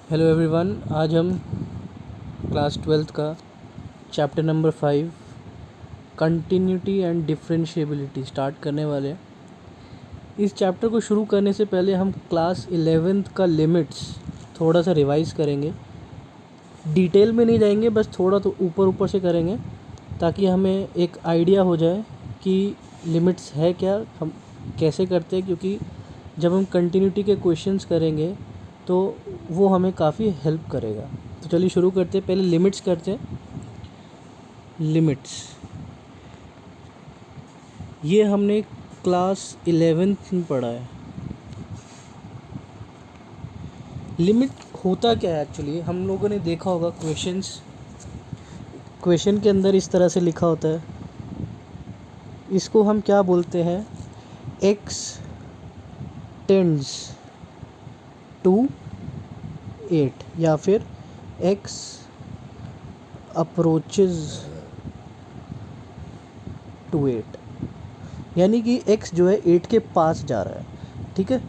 Hello everyone, आज हम class 12th का chapter number 5 continuity and differentiability start करने वाले हैं। इस चैप्टर को शुरू करने से पहले हम क्लास 11th का लिमिट्स थोड़ा सा रिवाइज़ करेंगे। डिटेल में नहीं जाएंगे, बस थोड़ा तो ऊपर ऊपर से करेंगे ताकि हमें एक आइडिया हो जाए कि लिमिट्स है क्या, हम कैसे करते हैं। क्योंकि जब हम कंटिन्यूटी के क्वेश्चंस करेंगे तो वो हमें काफ़ी हेल्प करेगा। तो चलिए शुरू करते हैं। पहले लिमिट्स करते हैं। लिमिट्स ये हमने क्लास 11th में पढ़ा है। लिमिट होता क्या है एक्चुअली, हम लोगों ने देखा होगा क्वेश्चन के अंदर इस तरह से लिखा होता है। इसको हम क्या बोलते हैं, x टेंड्स टू 8 या फिर x अप्रोचेज टू 8, यानी कि x जो है 8 के पास जा रहा है। ठीक है,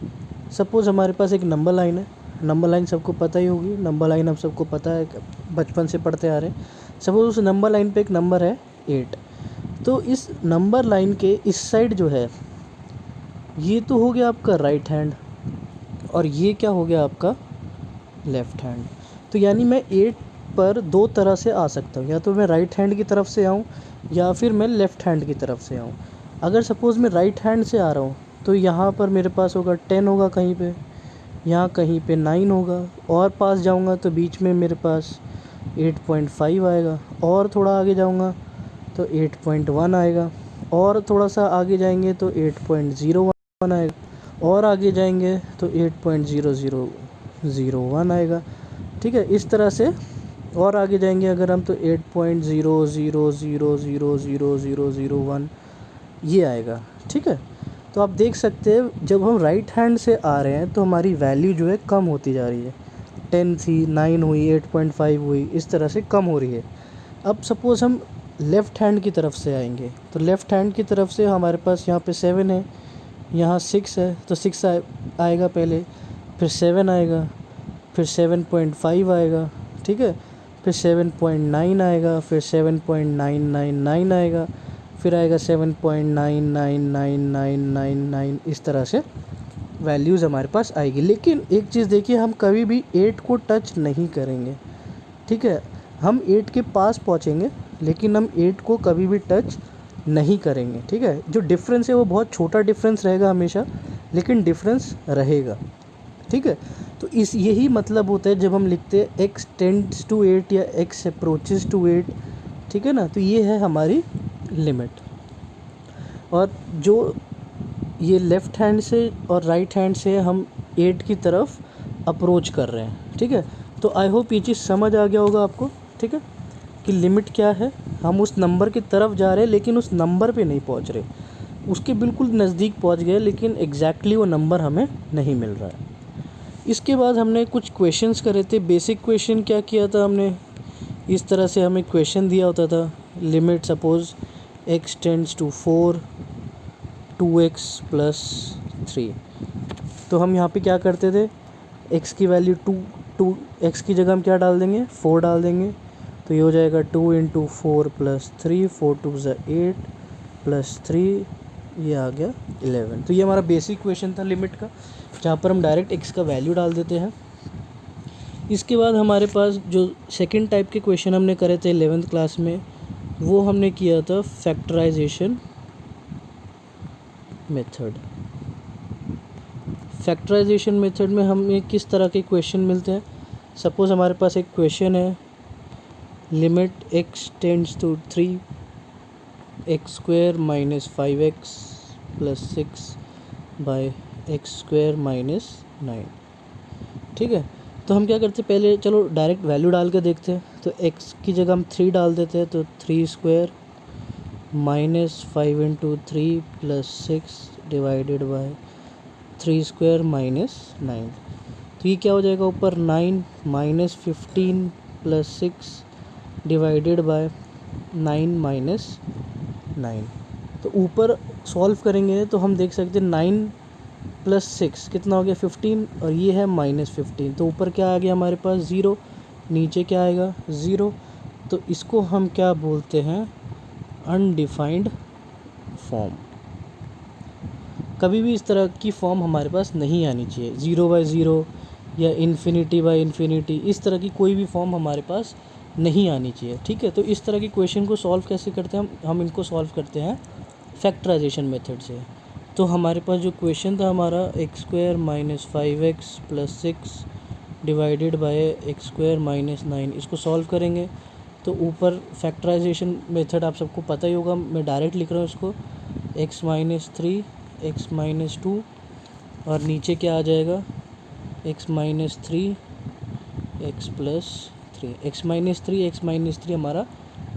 सपोज़ हमारे पास एक नंबर लाइन है। नंबर लाइन सबको पता ही होगी, नंबर लाइन अब सबको पता है, बचपन से पढ़ते आ रहे हैं। सपोज़ उस नंबर लाइन पे एक नंबर है 8, तो इस नंबर लाइन के इस साइड जो है ये तो हो गया आपका राइट हैंड और ये क्या हो गया आपका लेफ़्ट हैंड। तो यानी मैं 8 पर दो तरह से आ सकता हूँ, या तो मैं राइट हैंड की तरफ से आऊँ या फिर मैं लेफ़्ट हैंड की तरफ से आऊँ। अगर सपोज़ मैं राइट हैंड से आ रहा हूँ तो यहाँ पर मेरे पास होगा 10 होगा, कहीं पे यहाँ कहीं पे 9 होगा, और पास जाऊँगा तो बीच में मेरे पास 8.5 आएगा, और थोड़ा आगे जाऊँगा तो 8.1 आएगा, और थोड़ा सा आगे जाएंगे तो 8.01 आएगा, और आगे जाएंगे तो 8.0001 आएगा। ठीक है, इस तरह से और आगे जाएंगे अगर हम तो 8.00000001 ये आएगा। ठीक है, तो आप देख सकते हैं जब हम राइट हैंड से आ रहे हैं तो हमारी वैल्यू जो है कम होती जा रही है। 10 थी, 9 हुई, 8.5 हुई, इस तरह से कम हो रही है। अब सपोज़ हम लेफ़्ट हैंड की तरफ से आएंगे तो लेफ़्ट हैंड की तरफ से हमारे पास यहाँ पे 7 है, यहाँ 6 है, तो 6 आएगा पहले, फिर 7 आएगा, फिर 7.5 आएगा। ठीक है, फिर 7.9 आएगा, फिर 7.999 आएगा, फिर आएगा 7.999999, इस तरह से वैल्यूज़ हमारे पास आएगी। लेकिन एक चीज़ देखिए, हम कभी भी 8 को टच नहीं करेंगे। ठीक है, हम 8 के पास पहुँचेंगे लेकिन हम 8 को कभी भी टच नहीं करेंगे। ठीक है, जो डिफरेंस है वो बहुत छोटा डिफरेंस रहेगा हमेशा, लेकिन डिफरेंस रहेगा। ठीक है, तो इस यही मतलब होता है जब हम लिखते हैं x टेंड्स टू 8 या x अप्रोचेस टू 8। ठीक है ना, तो ये है हमारी लिमिट। और जो ये लेफ़्ट हैंड से और राइट हैंड से हम 8 की तरफ अप्रोच कर रहे हैं। ठीक है, तो आई होप ये चीज़ समझ आ गया होगा आपको। ठीक है, कि लिमिट क्या है, हम उस नंबर की तरफ जा रहे हैं लेकिन उस नंबर पे नहीं पहुंच रहे, उसके बिल्कुल नज़दीक पहुंच गए लेकिन एग्जैक्टली वो नंबर हमें नहीं मिल रहा है। इसके बाद हमने कुछ क्वेश्चंस करे थे। बेसिक क्वेश्चन क्या किया था हमने, इस तरह से हमें क्वेश्चन दिया होता था, limit suppose x tends to 4 2x plus 3। तो हम यहाँ पे क्या करते थे, x की वैल्यू 2 x की जगह हम क्या डाल देंगे, 4 डाल देंगे, तो ये हो जाएगा 2 इंटू 4 प्लस 3, 4 टू ज़ा 8 प्लस 3, ये आ गया 11। तो ये हमारा बेसिक क्वेश्चन था लिमिट का, जहाँ पर हम डायरेक्ट x का वैल्यू डाल देते हैं। इसके बाद हमारे पास जो सेकंड टाइप के क्वेश्चन हमने करे थे 11th क्लास में, वो हमने किया था फैक्टराइजेशन मेथड। फैक्टराइजेशन मेथड में हमें किस तरह के क्वेश्चन मिलते हैं। सपोज़ हमारे पास एक क्वेश्चन है, limit x tends to 3 x square minus 5x plus 6 by x square minus 9। ठीक है, तो हम क्या करते हैं, पहले चलो डायरेक्ट वैल्यू डाल के देखते हैं। तो x की जगह हम 3 डाल देते हैं, तो 3 square minus 5 into 3 plus 6 divided by 3 square minus 9। तो ये क्या हो जाएगा, ऊपर 9 minus 15 plus 6 divided by 9 minus 9। तो ऊपर सॉल्व करेंगे तो हम देख सकते हैं 9 प्लस 6 कितना हो गया 15, और ये है -15, तो ऊपर क्या आ गया हमारे पास 0, नीचे क्या आएगा 0। तो इसको हम क्या बोलते हैं, अनडिफाइंड फॉर्म। कभी भी इस तरह की फॉर्म हमारे पास नहीं आनी चाहिए, 0/0 या इन्फिनिटी, इस तरह की कोई भी फॉर्म हमारे पास नहीं आनी चाहिए, ठीक है। तो इस तरह की क्वेश्चन को सॉल्व कैसे करते हैं हम इनको सॉल्व करते हैं फैक्टराइजेशन मेथड से। तो हमारे पास जो क्वेश्चन था हमारा x² - 5x + 6 divided by x² - 9, इसको सॉल्व करेंगे तो ऊपर फैक्टराइजेशन मेथड आप सबको पता ही होगा, मैं डायरेक्ट लिख रहा हूँ इसको, x - 3 x - 2, और नीचे क्या आ जाएगा x - 3 x + 3, x - 3 x - 3 हमारा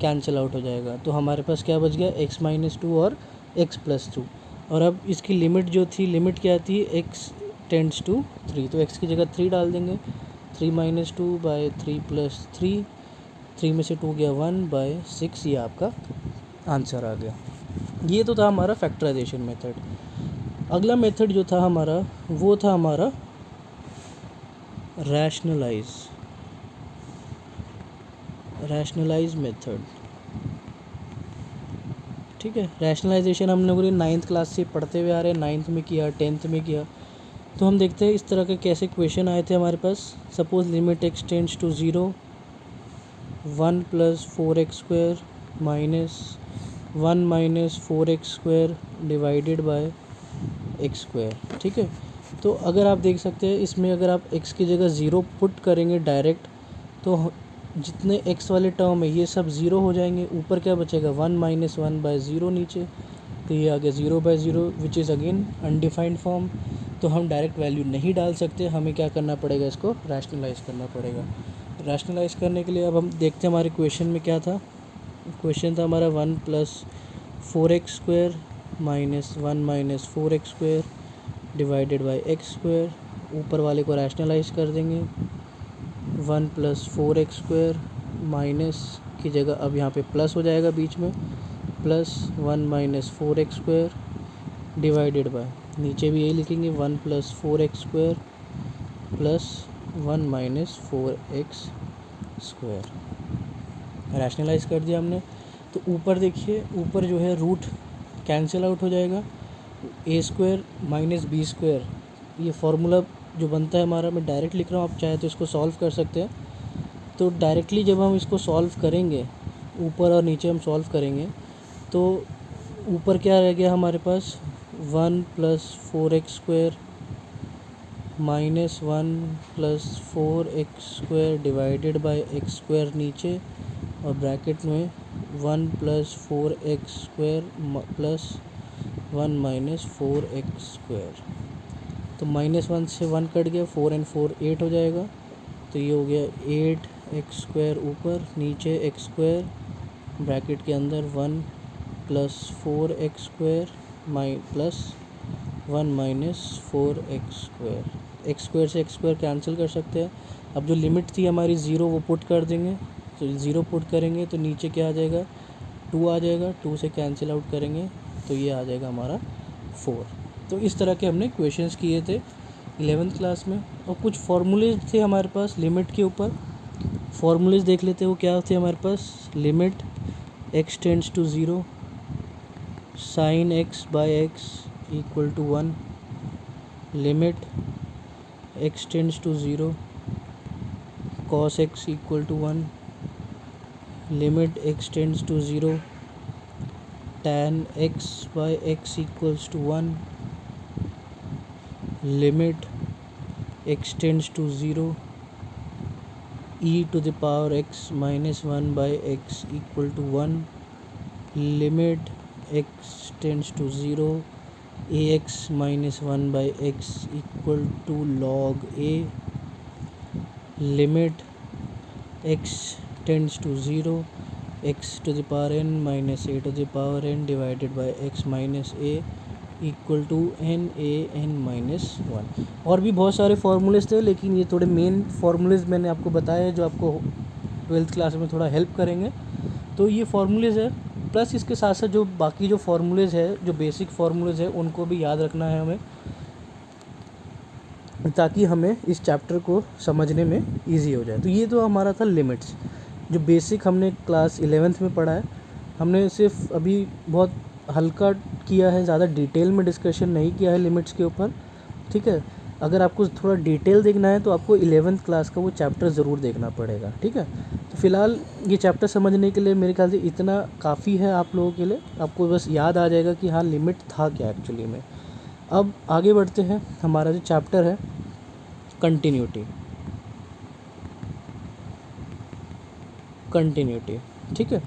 कैंसिल आउट हो जाएगा। तो हमारे पास क्या बच गया x - 2 और x + 2। और अब इसकी लिमिट जो थी, लिमिट क्या थी, x टेंड्स टू 3, तो x की जगह 3 डाल देंगे, 3 - 2/3 + 3, 3 में से 2 गया 1/6, ये आपका आंसर आ गया। ये तो था हमारा फैक्टराइजेशन मेथड। अगला मेथड जो था हमारा, वो था हमारा रैशनलाइज मेथड, ठीक है। रैशनलाइजेशन हम लोगों ने 9th क्लास से पढ़ते हुए आ रहे हैं, 9th में किया, 10th में किया। तो हम देखते हैं इस तरह के कैसे क्वेश्चन आए थे हमारे पास। Suppose limit x tends to 0, 1 + 4x² - 1 - 4x² divided by x², ठीक है। तो अगर आप देख सकते हैं इसमें, अगर आप x की जगह 0 पुट करेंगे डायरेक्ट, तो जितने x वाले टर्म है ये सब 0 हो जाएंगे। ऊपर क्या बचेगा 1 - 1/0 नीचे, तो ये आ गया 0/0 which is again undefined form. तो हम डायरेक्ट वैल्यू नहीं डाल सकते, हमें क्या करना पड़ेगा, इसको रैशनलाइज करना पड़ेगा। रैशनलाइज करने के लिए अब हम देखते हैं हमारे क्वेश्चन में क्या था। क्वेश्चन था हमारा 1 + 4x² - 1 - 4x² divided by x²। ऊपर वाले को रैशनलाइज कर देंगे, 1 + 4x² माइनस की जगह अब यहाँ पे प्लस हो जाएगा बीच में, प्लस 1 - 4x² डिवाइडेड बाय, नीचे भी यही लिखेंगे 1 + 4x² प्लस 1 - 4x²। रैशनलाइज कर दिया हमने। तो ऊपर देखिए, ऊपर जो है रूट कैंसिल आउट हो जाएगा, a² - b², ये फार्मूला जो बनता है हमारा, मैं डायरेक्ट लिख रहा हूँ, आप चाहे तो इसको सॉल्व कर सकते हैं। तो डायरेक्टली जब हम इसको सॉल्व करेंगे, ऊपर और नीचे हम सॉल्व करेंगे, तो ऊपर क्या रह गया हमारे पास 1 + 4x² - 1 + 4x² divided by x² नीचे, और ब्रैकेट में 1 + 4x² प्लस 1 - 4x²। तो -1 से 1 कट गया, 4 और 4 8 हो जाएगा। तो ये हो गया 8x² ऊपर, नीचे x², ब्रैकेट के अंदर 1 + 4x² प्लस 1 - 4x²। x² से x² कैंसिल कर सकते हैं। अब जो लिमिट थी हमारी 0 वो पुट कर देंगे, तो 0 पुट करेंगे तो नीचे क्या आ जाएगा 2 आ जाएगा, 2 से कैंसिल आउट करेंगे तो ये आ जाएगा हमारा 4। तो इस तरह के हमने क्वेश्चंस किए थे 11th क्लास में। और कुछ फार्मूलेज थे हमारे पास लिमिट के ऊपर, फार्मूलेज देख लेते हैं वो क्या थे हमारे पास। Limit x tends to 0, sin x/x = 1, limit x tends to 0, cos x = 1, limit x tends to 0, tan x/x = 1, limit x tends to 0, e⁻x - 1/x = 1, limit x tends to 0, ax - 1/x = log a, limit x tends to 0, x⁻n - a⁻n divided by x - a = n(a)n-1। और भी बहुत सारे फार्मूलेज थे, लेकिन ये थोड़े main फार्मूलेज मैंने आपको बताए हैं जो आपको 12th क्लास में थोड़ा हेल्प करेंगे। तो ये फार्मूलेज है, प्लस इसके साथ साथ जो बाकी जो फार्मूलेज है, जो बेसिक फार्मूलेज है, उनको भी याद रखना है हमें। ताकि हमें इस चैप्टर को समझने में इजी हो जाए। तो ये तो हमारा था लिमिट्स, जो बेसिक हमने क्लास 11th में पढ़ा है। हमने सिर्फ अभी बहुत हल्का किया है, ज़्यादा डिटेल में डिस्कशन नहीं किया है लिमिट्स के ऊपर, ठीक है। अगर आपको थोड़ा डिटेल देखना है तो आपको 11th क्लास का वो चैप्टर ज़रूर देखना पड़ेगा, ठीक है। तो फ़िलहाल ये चैप्टर समझने के लिए मेरे ख्याल से इतना काफ़ी है आप लोगों के लिए। आपको बस याद आ जाएगा कि हाँ लिमिट था क्या एक्चुअली में। अब आगे बढ़ते हैं। हमारा जो चैप्टर है कंटिन्यूटी, ठीक है।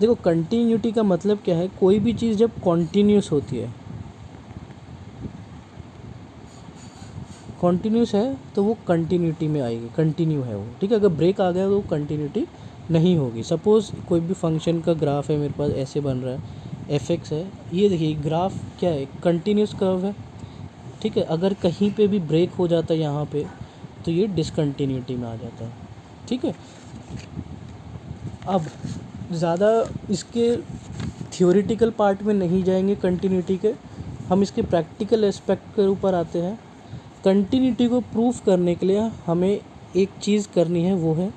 देखो कंटिन्यूटी का मतलब क्या है, कोई भी चीज़ जब कॉन्टीन्यूस होती है, कॉन्टीन्यूस है तो वो कंटिन्यूटी में आएगी, कंटिन्यू है वो, ठीक है। अगर ब्रेक आ गया तो वो कंटिन्यूटी नहीं होगी। सपोज़ कोई भी फंक्शन का ग्राफ है मेरे पास, ऐसे बन रहा है, fx है। ये देखिए ग्राफ क्या है, कंटिन्यूस कर्व है, ठीक है। अगर कहीं पे भी ब्रेक हो जाता है यहाँ पे तो ये डिसकंटिन्यूटी में आ जाता है, ठीक है। अब ज़्यादा इसके थियोरेटिकल पार्ट में नहीं जाएंगे कंटिन्यूटी के, हम इसके प्रैक्टिकल एस्पेक्ट के ऊपर आते हैं। कंटिन्यूटी को प्रूफ करने के लिए हमें एक चीज़ करनी है, वो है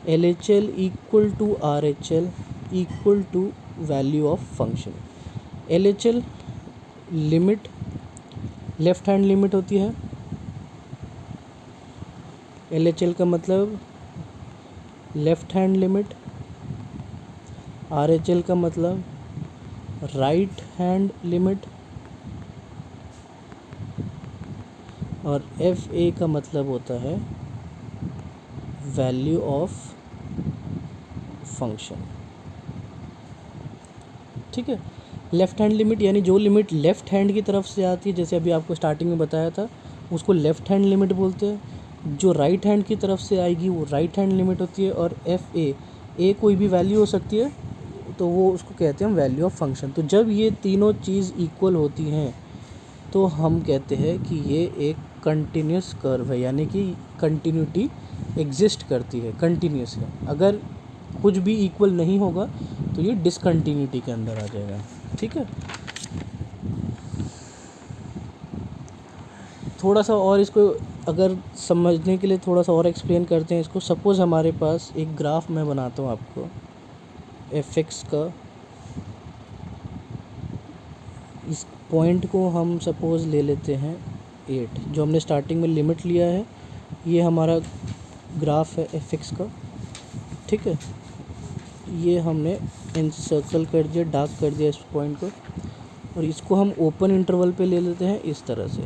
LHL equal to RHL equal to value of function. LHL limit, left hand limit होती है। LHL का मतलब लेफ़्ट हैंड लिमिट, RHL का मतलब राइट हैंड लिमिट, और FA का मतलब होता है वैल्यू ऑफ फंक्शन, ठीक है। लेफ़्ट हैंड लिमिट यानी जो लिमिट लेफ़्ट हैंड की तरफ से आती है, जैसे अभी आपको स्टार्टिंग में बताया था, उसको लेफ़्ट हैंड लिमिट बोलते हैं। जो राइट हैंड की तरफ से आएगी वो राइट हैंड लिमिट होती है। और FA कोई भी वैल्यू हो सकती है, तो वो उसको कहते हैं वैल्यू ऑफ फंक्शन। तो जब ये तीनों चीज़ इक्वल होती हैं तो हम कहते हैं कि ये एक कंटिन्यूस कर्व है, यानी कि कंटिन्यूटी एग्जिस्ट करती है, कंटिन्यूस है। अगर कुछ भी इक्वल नहीं होगा तो ये डिसकंटिन्यूटी के अंदर आ जाएगा, ठीक है। थोड़ा सा और इसको अगर समझने के लिए थोड़ा सा और एक्सप्लेन करते हैं इसको। सपोज़ हमारे पास एक ग्राफ मैं बनाता हूँ आपको fx का। इस पॉइंट को हम सपोज़ ले लेते हैं 8, जो हमने स्टार्टिंग में लिमिट लिया है। ये हमारा ग्राफ है fx का, ठीक है। ये हमने सर्कल कर दिया, डार्क कर दिया इस पॉइंट को, और इसको हम ओपन इंटरवल पे ले लेते हैं इस तरह से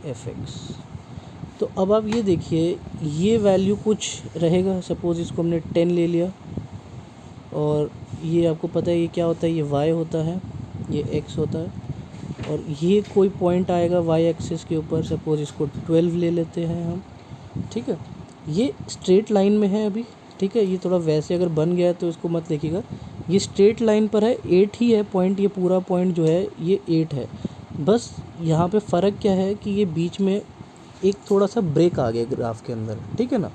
fx। तो अब आप ये देखिए, ये वैल्यू कुछ रहेगा। सपोज़ इसको हमने 10 ले लिया, और ये आपको पता है ये क्या होता है, ये y होता है, ये x होता है, और ये कोई पॉइंट आएगा y एक्सिस के ऊपर। सपोज़ इसको 12 ले लेते हैं हम, ठीक है। ये स्ट्रेट लाइन में है अभी, ठीक है। ये थोड़ा वैसे अगर बन गया है तो इसको मत देखिएगा, ये स्ट्रेट लाइन पर है, 8 ही है पॉइंट। ये पूरा पॉइंट जो है ये 8 है। बस यहाँ पे फ़र्क क्या है कि ये बीच में एक थोड़ा सा ब्रेक आ गया ग्राफ के अंदर, ठीक है ना।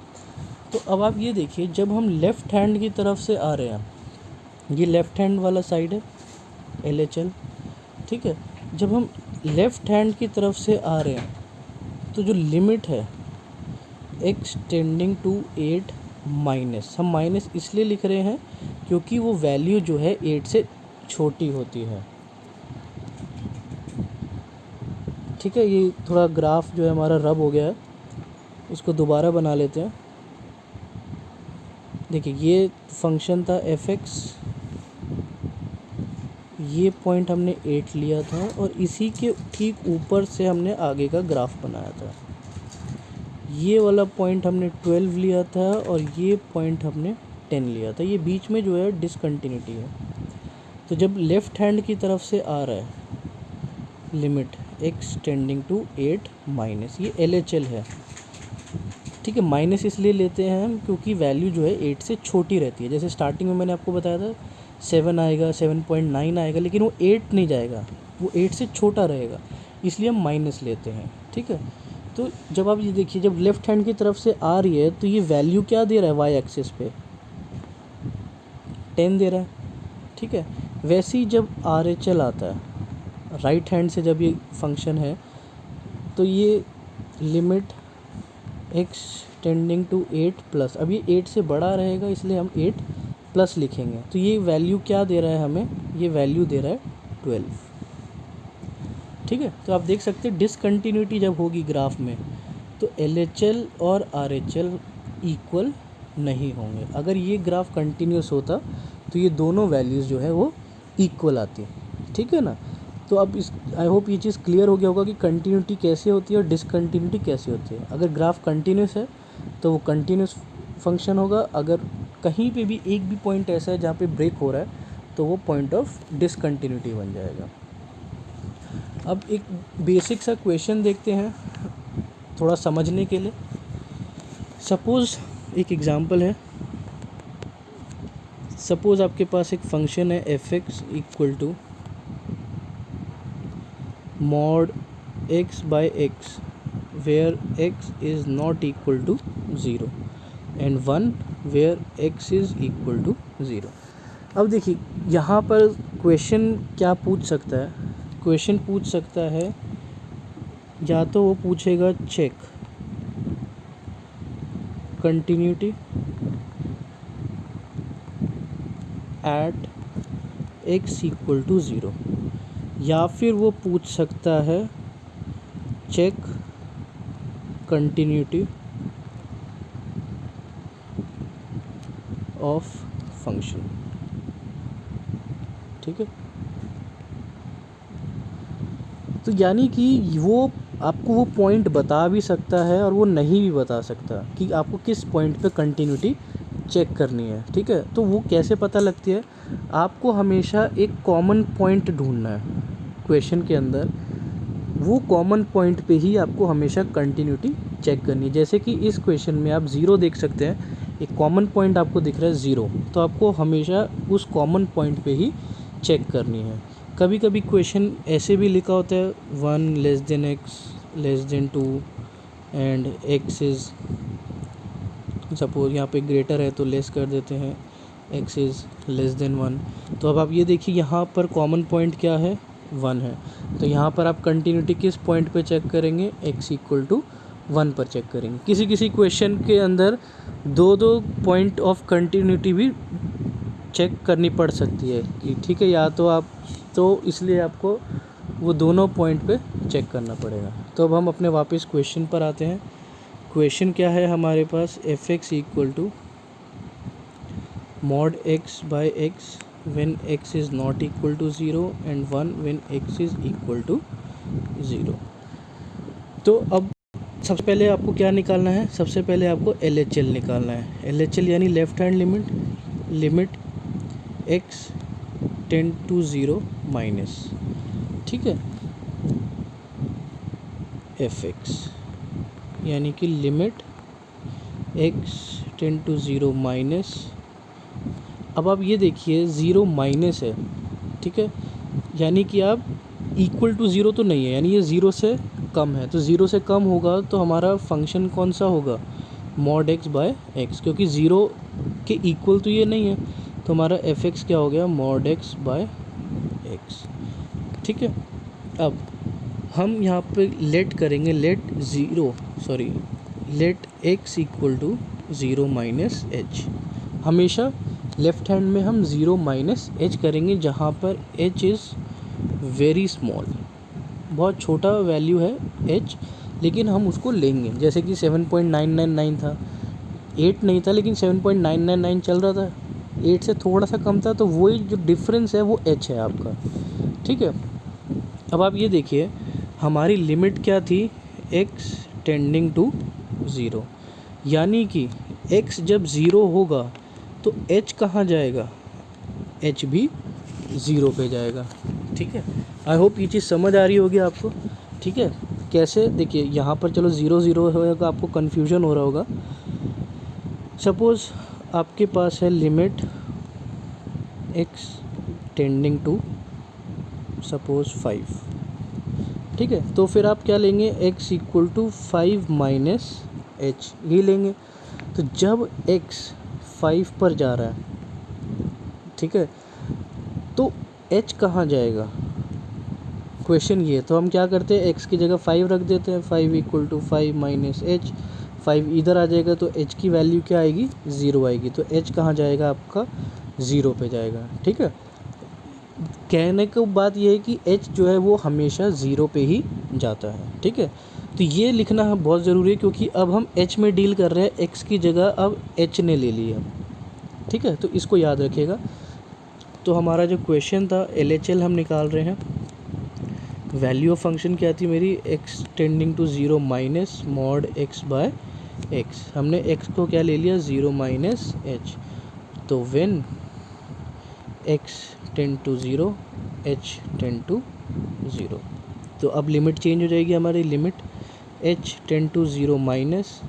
तो अब आप ये देखिए, जब हम लेफ़्ट हैंड की तरफ से आ रहे हैं, ये लेफ़्ट हैंड वाला साइड है LHL, ठीक है। जब हम लेफ़्ट हैंड की तरफ से आ रहे हैं तो जो लिमिट है x टेंडिंग टू 8 माइनस, हम माइनस इसलिए लिख रहे हैं क्योंकि वो वैल्यू जो है 8 से छोटी होती है, ठीक है। ये थोड़ा ग्राफ जो है हमारा रब हो गया है, इसको दोबारा बना लेते हैं। देखिए ये फंक्शन था fx, ये पॉइंट हमने 8 लिया था, और इसी के ठीक ऊपर से हमने आगे का ग्राफ बनाया था। ये वाला पॉइंट हमने 12 लिया था, और ये पॉइंट हमने 10 लिया था। ये बीच में जो है डिसकंटिन्यूटी है। तो जब लेफ़्ट हैंड की तरफ से आ रहा है limit x tending to 8 minus, ये LHL है, ठीक है। माइनस इसलिए लेते हैं हम क्योंकि वैल्यू जो है 8 से छोटी रहती है। जैसे स्टार्टिंग में मैंने आपको बताया था 7 आएगा, 7.9 आएगा, लेकिन वो 8 नहीं जाएगा, वो 8 से छोटा रहेगा, इसलिए हम माइनस लेते हैं, ठीक है। तो जब आप ये देखिए, जब लेफ़्ट हैंड की तरफ से आ रही है तो ये वैल्यू क्या दे रहा है, y एक्सिस पे 10 दे रहा है, ठीक है। वैसे ही जब RHL आता है, राइट हैंड से जब ये फंक्शन है, तो ये limit x tending to 8 plus, अब ये 8 से बड़ा रहेगा इसलिए हम 8 प्लस लिखेंगे। तो ये वैल्यू क्या दे रहा है हमें, ये वैल्यू दे रहा है 12। ठीक है, तो आप देख सकते हैं डिसकंटिन्यूटी जब होगी ग्राफ में तो LHL और RHL इक्वल नहीं होंगे। अगर ये ग्राफ कंटिन्यूस होता तो ये दोनों वैल्यूज़ जो है वो इक्वल आती। ठीक है ना। तो अब इस आई होप ये चीज़ क्लियर हो गया होगा कि कंटिन्यूटी कैसे होती है और डिसकंटिन्यूटी कैसे होती है। अगर ग्राफ कंटिन्यूस है तो वो कंटिन्यूस फंक्शन होगा, अगर कहीं पे भी एक भी पॉइंट ऐसा है जहाँ पे ब्रेक हो रहा है तो वो पॉइंट ऑफ डिसकंटिन्यूटी बन जाएगा। अब एक बेसिक सा क्वेश्चन देखते हैं थोड़ा समझने के लिए। सपोज़ एक एग्ज़ाम्पल है, सपोज़ आपके पास एक फंक्शन है fx equal to mod x by x where x is not equal to 0 and 1 where x is equal to 0। अब देखिए यहाँ पर क्वेश्चन क्या पूछ सकता है, क्वेश्चन पूछ सकता है या तो वो पूछेगा check continuity at x equal to 0, या फिर वो पूछ सकता है चेक कंटिन्यूटी ऑफ फंक्शन। ठीक है, तो यानी कि वो आपको वो पॉइंट बता भी सकता है और वो नहीं भी बता सकता कि आपको किस पॉइंट पे कंटिन्यूटी चेक करनी है। ठीक है, तो वो कैसे पता लगती है, आपको हमेशा एक कॉमन पॉइंट ढूंढना है क्वेश्चन के अंदर, वो कॉमन पॉइंट पे ही आपको हमेशा कंटिन्यूटी चेक करनी है। जैसे कि इस क्वेश्चन में आप 0 देख सकते हैं, एक कॉमन पॉइंट आपको दिख रहा है 0, तो आपको हमेशा उस कॉमन पॉइंट पे ही चेक करनी है। कभी कभी क्वेश्चन ऐसे भी लिखा होता है 1 less than x less then 2 and x is, suppose यहाँ पे ग्रेटर है तो लेस कर देते हैं, x इज़ लेस देन 1। तो अब आप ये देखिए यहाँ पर कॉमन पॉइंट क्या है, 1 है, तो यहाँ पर आप कंटिन्यूटी किस पॉइंट पे चेक करेंगे, x इक्वल टू 1 पर चेक करेंगे। किसी किसी क्वेश्चन के अंदर दो पॉइंट ऑफ कंटिन्यूटी भी चेक करनी पड़ सकती है कि ठीक है, या तो आप तो इसलिए आपको वो दोनों पॉइंट पे चेक करना पड़ेगा। तो अब हम अपने वापस क्वेश्चन पर आते हैं। क्वेश्चन क्या है हमारे पास, fx equal to mod x by x when x is not equal to 0 and 1 when x is equal to 0। तो अब सबसे पहले आपको क्या निकालना है, सबसे पहले आपको LHL निकालना है। LHL यानी left hand limit x tend to 0 minus, ठीक है, fx यानी कि limit x tend to 0 minus. अब आप ये देखिए 0 माइनस है, ठीक है, यानी कि आप इक्वल टू 0 तो नहीं है, यानी ये 0 से कम है। तो 0 से कम होगा तो हमारा फंक्शन कौन सा होगा, mod x बाय x, क्योंकि 0 के इक्वल तो ये नहीं है, तो हमारा fx क्या हो गया, mod x बाय x। ठीक है, अब हम यहाँ पे लेट करेंगे, let x equal to 0 minus h। हमेशा लेफ्ट हैंड में हम 0 माइनस h करेंगे जहाँ पर h इज़ वेरी स्मॉल, बहुत छोटा वैल्यू है h, लेकिन हम उसको लेंगे। जैसे कि 7.999 था, 8 नहीं था लेकिन 7.999 चल रहा था, 8 से थोड़ा सा कम था, तो वही जो डिफरेंस है वो h है आपका। ठीक है, अब आप ये देखिए हमारी लिमिट क्या थी, x टेंडिंग टू 0, यानी कि x जब 0 होगा तो h कहाँ जाएगा, h भी 0 पे जाएगा। ठीक है, आई होप ये चीज़ समझ आ रही होगी आपको। ठीक है, कैसे, देखिए यहाँ पर चलो 0 होगा, आपको कन्फ्यूजन हो रहा होगा। सपोज़ आपके पास है limit x tending to suppose 5, ठीक है, तो फिर आप क्या लेंगे, x equal to 5 minus h, ये लेंगे। तो जब x 5 पर जा रहा है, ठीक है, तो h कहाँ जाएगा, क्वेश्चन ये है, तो हम क्या करते हैं, x की जगह 5 रख देते हैं, 5 इक्वल टू 5 माइनस एच। 5 इधर आ जाएगा तो h की वैल्यू क्या आएगी, 0 आएगी, तो h कहाँ जाएगा आपका, 0 पे जाएगा। ठीक है, कहने की बात ये है कि h जो है वो हमेशा 0 पे ही जाता है। ठीक है, तो ये लिखना बहुत ज़रूरी है, क्योंकि अब हम h में डील कर रहे हैं, x की जगह अब h ने ले लिया। ठीक है, तो इसको याद रखिएगा। तो हमारा जो क्वेश्चन था LHL हम निकाल रहे हैं। वैल्यू ऑफ फंक्शन क्या थी मेरी, x tending to 0 minus mod x by x। हमने x को क्या ले लिया, 0 माइनस h। तो when x tend to 0 h tend to 0। तो अब लिमिट चेंज हो जाएगी हमारी, limit h tend to 0 minus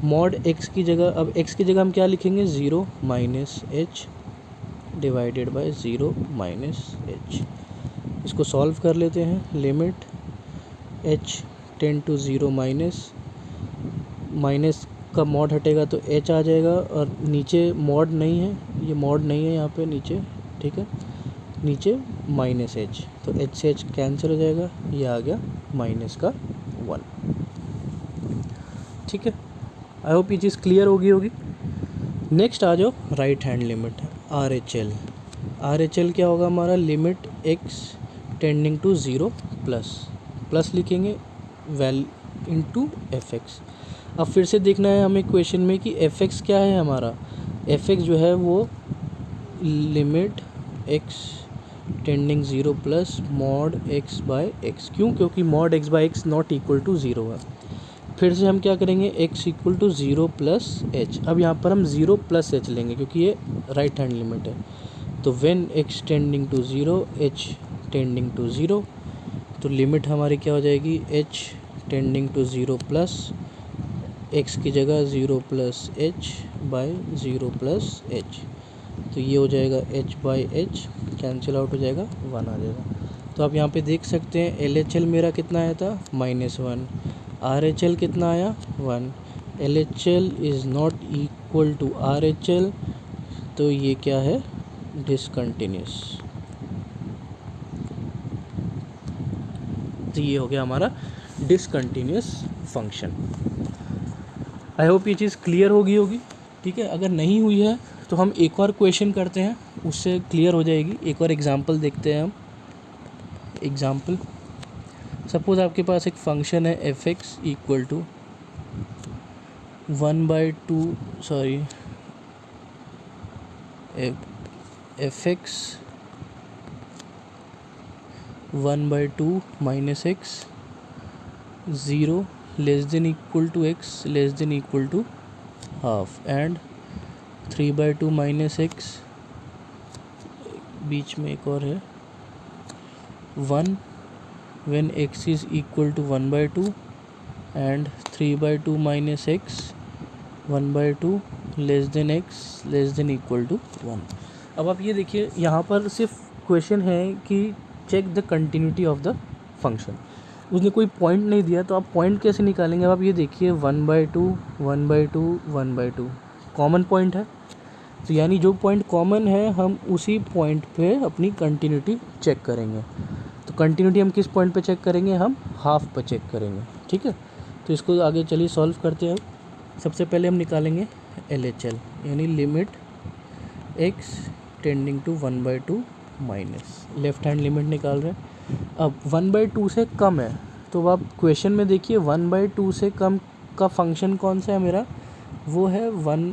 mod x की जगह, अब x की जगह हम क्या लिखेंगे, 0 minus h divided by 0 minus h। इसको सॉल्व कर लेते हैं। Limit h tend to 0 minus का मॉड हटेगा तो h आ जाएगा, और नीचे मॉड नहीं है, ये मॉड नहीं है यहाँ पे नीचे। ठीक है, नीचे माइनस h, तो h से h कैंसिल हो जाएगा, ये आ गया माइनस का 1। ठीक है, आई होप ये चीज़ क्लियर होगी। नेक्स्ट आ जाओ राइट हैंड लिमिट, RHL क्या होगा हमारा, limit x tending to 0 plus लिखेंगे वैल इनटू fx। अब फिर से देखना है हमें क्वेश्चन में कि fx क्या है हमारा, fx जो है वो limit x tending 0 plus mod x by x। क्यों, क्योंकि mod x by x not equal to 0 है। फिर से हम क्या करेंगे, x equal to 0 plus h। अब यहाँ पर हम 0 प्लस h लेंगे, क्योंकि ये राइट हैंड लिमिट है। तो when x tending to 0 h tending to 0, तो लिमिट हमारी क्या हो जाएगी, h tending to 0 plus x की जगह 0 plus h by 0 plus h। तो ये हो जाएगा h by h, cancel out हो जाएगा, 1 आ जाएगा। तो आप यहाँ पे देख सकते हैं LHL मेरा कितना आया था, -1। RHL कितना आया, 1। LHL is not equal to RHL, तो ये क्या है, डिसकंटिन्यूस। तो ये हो गया हमारा डिसकंटिन्यूस फंक्शन। आई होप ये चीज़ क्लियर होगी। ठीक है, अगर नहीं हुई है तो हम एक और क्वेश्चन करते हैं, उससे क्लियर हो जाएगी। एक और एग्जांपल देखते हैं हम। एग्जांपल, सपोज़ आपके पास एक फंक्शन है fx equal to 1/2 sorry fx 1/2 minus x 0 less than equal to x less than equal to half, and 3/2 minus x, बीच में एक और है 1 when x is equal to 1/2 and 3/2 minus x 1/2 less than x less than equal to 1। अब आप ये देखिए, यहाँ पर सिर्फ क्वेश्चन है कि check the continuity of the function. उसने कोई पॉइंट नहीं दिया, तो आप पॉइंट कैसे निकालेंगे। अब आप ये देखिए 1/2 1/2 1/2 कॉमन पॉइंट है, तो यानी जो पॉइंट कॉमन है हम उसी पॉइंट पे अपनी कंटिन्यूटी चेक करेंगे। तो कंटिन्यूटी हम किस पॉइंट पे चेक करेंगे, हम हाफ पे चेक करेंगे। ठीक है, तो इसको आगे चलिए सॉल्व करते हैं। सबसे पहले हम निकालेंगे LHL, यानी limit x tending to 1/2 minus, left hand limit निकाल रहे हैं। अब 1/2 से कम है, तो आप क्वेश्चन में देखिए 1/2 से कम का फंक्शन कौन सा है मेरा, वो है 1।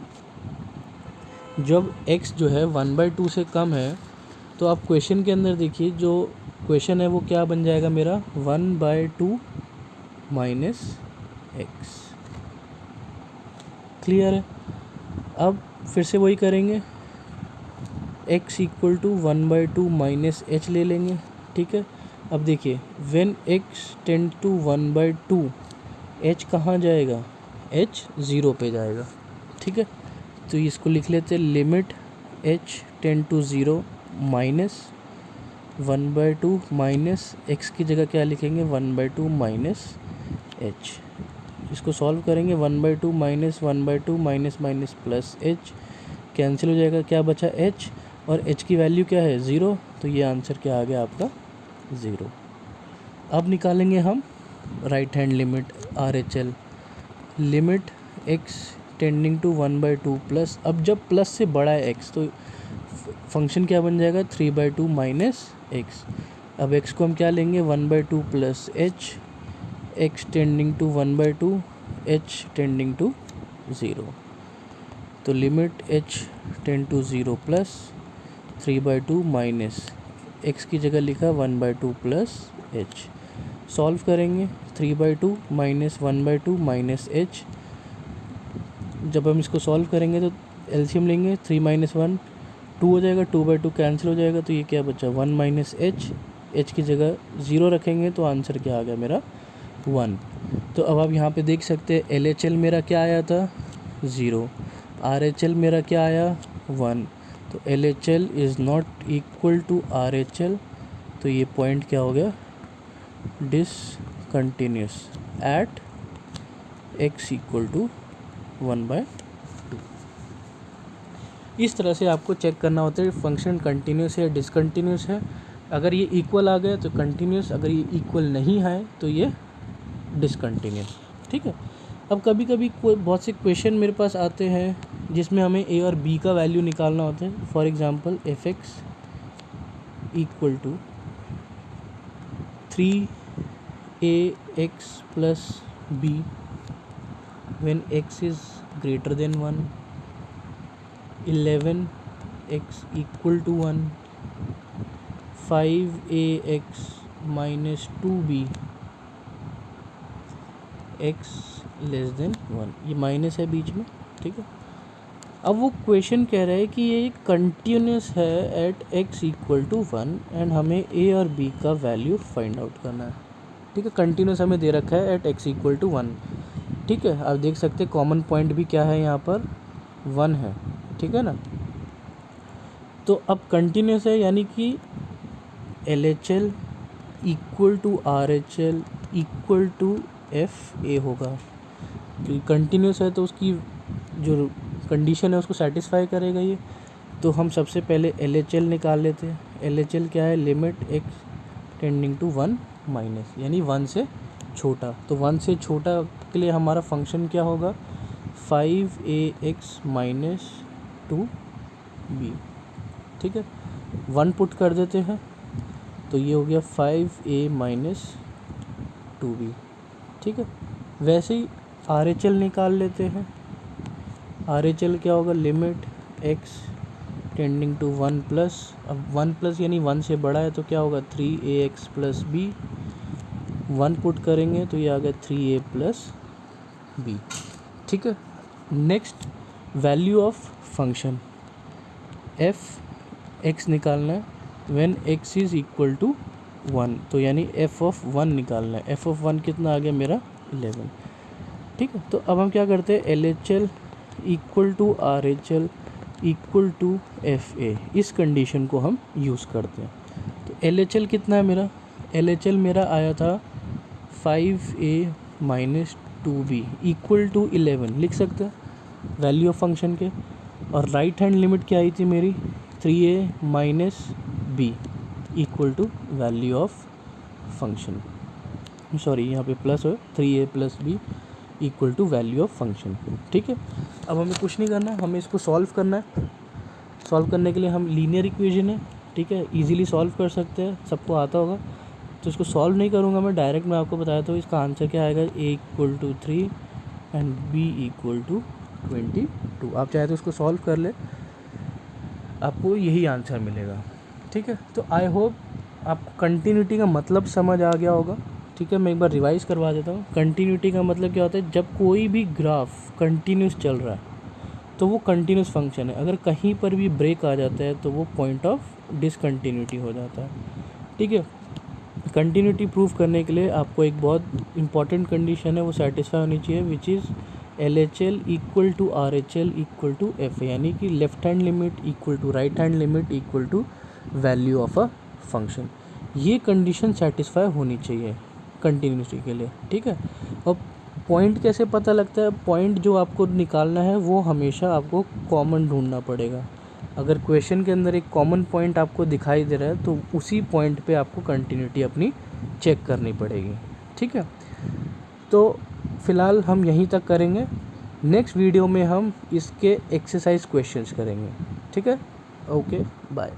जब x जो है 1/2 से कम है, तो आप क्वेश्चन के अंदर देखिए, जो क्वेश्चन है वो क्या बन जाएगा मेरा, 1/2 माइनस x। क्लियर है। अब फिर से वही करेंगे, x equal to 1/2 minus h ले लेंगे। ठीक है, अब देखिए when x tend to 1/2 h कहाँ जाएगा, h 0 पे जाएगा। ठीक है, तो इसको लिख लेते हैं, limit h tend to 0 minus 1/2 minus x की जगह क्या लिखेंगे, 1/2 माइनस h। इसको सॉल्व करेंगे, 1/2 minus 1/2 minus minus plus h, cancel हो जाएगा, क्या बचा h, और h की वैल्यू क्या है, 0। तो ये आंसर क्या आ गया आपका, 0। अब निकालेंगे हम right hand limit RHL, limit x tending to 1/2 plus, अब जब प्लस से बड़ा है x तो फंक्शन क्या बन जाएगा 3/2 माइनस एक्स। अब x को हम क्या लेंगे 1/2 plus h, x tending to 1/2, h tending to 0, तो limit h tend to 0 plus 3/2 minus x की जगह लिखा 1/2 प्लस h। सॉल्व करेंगे 3/2 माइनस 1/2 माइनस h, जब हम इसको सॉल्व करेंगे तो एलसीएम लेंगे 3 माइनस 1 2 हो जाएगा, 2/2 कैंसिल हो जाएगा, तो ये क्या बचा 1 माइनस h, h की जगह 0 रखेंगे तो आंसर क्या आ गया मेरा 1। तो अब आप यहाँ पे देख सकते हैं LHL मेरा क्या आया था 0, RHL मेरा क्या आया 1, तो LHL is not equal to RHL, तो ये पॉइंट क्या हो गया discontinuous at x equal to 1/2। इस तरह से आपको चेक करना होता है फंक्शन कंटिन्यूस है डिसकंटिन्यूस है। अगर ये इक्वल आ गया तो कंटिन्यूस, अगर ये इक्वल नहीं है तो ये डिसकंटिन्यूस। ठीक है। अब कभी कभी कोई बहुत से क्वेश्चन मेरे पास आते हैं जिसमें हमें a और b का वैल्यू निकालना होता है। For example f(x) equal to 3ax plus b when x is greater than 1, 11x equal to 1, 5ax minus 2b x less then 1, ये माइनस है बीच में। ठीक है। अब वो क्वेश्चन कह रहा है कि ये कंटिन्यूस है at x equal to 1 and हमें a और b का वैल्यू फाइंड आउट करना है। ठीक है। कंटिन्यूस हमें दे रखा है एट x इक्वल टू 1। ठीक है। आप देख सकते हैं कॉमन पॉइंट भी क्या है यहाँ पर 1 है। ठीक है ना। तो अब कंटिन्यूस है यानी कि LHL equal to RHL equal to FA होगा, क्योंकि कंटिन्यूस है तो उसकी जो कंडीशन है उसको सेटिस्फाई करेगा ये। तो हम सबसे पहले LHL निकाल लेते हैं। LHL क्या है limit x tending to 1 minus, यानी 1 से छोटा। तो 1 से छोटा के लिए हमारा फंक्शन क्या होगा 5ax माइनस 2b। ठीक है। 1 पुट कर देते हैं तो ये हो गया 5a माइनस 2b। ठीक है। वैसे ही RHL निकाल लेते हैं। RHL क्या होगा limit x tending to 1 plus, अब 1 प्लस यानी 1 से बड़ा है तो क्या होगा 3ax प्लस b, 1 पुट करेंगे तो ये आ गया 3a प्लस b। ठीक है। Next value of function f(x) निकालना है when x is equal to 1, तो यानी f(1) निकालना है। f(1) कितना आ गया मेरा 11। ठीक है। तो अब हम क्या करते हैं LHL equal to RHL equal to FA, इस कंडीशन को हम यूज़ करते हैं। तो LHL कितना है मेरा, LHL मेरा आया था 5a minus 2b equal to 11, लिख सकते हैं वैल्यू ऑफ फंक्शन के। और राइट हैंड लिमिट क्या आई थी मेरी 3a minus b equal to value of function, sorry यहाँ पे प्लस हो 3a plus b equal to value of function. ठीक है। अब हमें कुछ नहीं करना है, हमें इसको सॉल्व करना है। सॉल्व करने के लिए हम लीनियर इक्वेशन है, ठीक है, इजीली सॉल्व कर सकते हैं, सबको आता होगा। तो इसको सॉल्व नहीं करूँगा मैं, डायरेक्ट मैं आपको बताया तो इसका आंसर क्या आएगा a equal to 3 and b equal to 22। आप चाहे तो इसको सॉल्व कर ले, आपको यही आंसर मिलेगा। ठीक है। तो आई होप आपको कंटिन्यूटी का मतलब समझ आ गया होगा। ठीक है। मैं एक बार रिवाइज़ करवा देता हूँ। कंटिन्यूटी का मतलब क्या होता है, जब कोई भी ग्राफ कंटिन्यूस चल रहा है तो वो कंटिन्यूस फंक्शन है। अगर कहीं पर भी ब्रेक आ जाता है तो वो पॉइंट ऑफ डिसकंटिन्यूटी हो जाता है। ठीक है। कंटिन्यूटी प्रूव करने के लिए आपको एक बहुत इंपॉर्टेंट कंडीशन है वो सेटिस्फाई होनी चाहिए, which is LHL equal to RHL equal to FA, यानी कि left hand limit equal to right hand limit equal to value of a function. ये कंडीशन सेटिस्फाई होनी चाहिए कंटिन्यूटी के लिए। ठीक है। अब पॉइंट कैसे पता लगता है, पॉइंट जो आपको निकालना है वो हमेशा आपको कॉमन ढूंढना पड़ेगा। अगर क्वेश्चन के अंदर एक कॉमन पॉइंट आपको दिखाई दे रहा है तो उसी पॉइंट पे आपको कंटिन्यूटी अपनी चेक करनी पड़ेगी। ठीक है, तो फ़िलहाल हम यहीं तक करेंगे। नेक्स्ट वीडियो में हम इसके एक्सरसाइज क्वेश्चंस करेंगे। ठीक है, ओके बाय।